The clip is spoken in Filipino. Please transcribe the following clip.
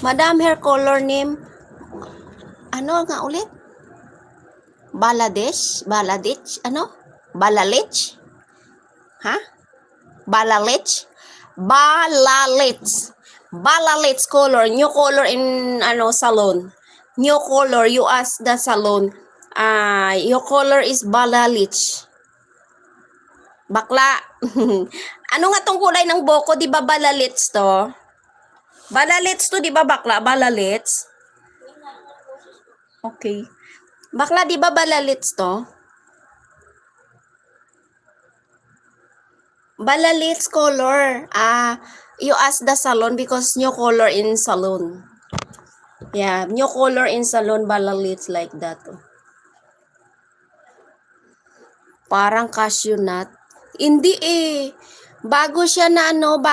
Madam, hair color name, ano nga ulit? Baladich? Ano? Balalich? Ha? Balalich? Balalich color. New color in, salon. New color, you ask the salon. Your color is Balalich. Bakla. Ano nga tong kulay ng buhok ko? Di ba Balalits to? Balalits to, di ba bakla? Balalits? Okay. Bakla, di ba Balalits to? Balalits color. You ask the salon because new color in salon. Yeah, new color in salon, Balalits like that. Parang cashew nut. Hindi eh. Bago siya na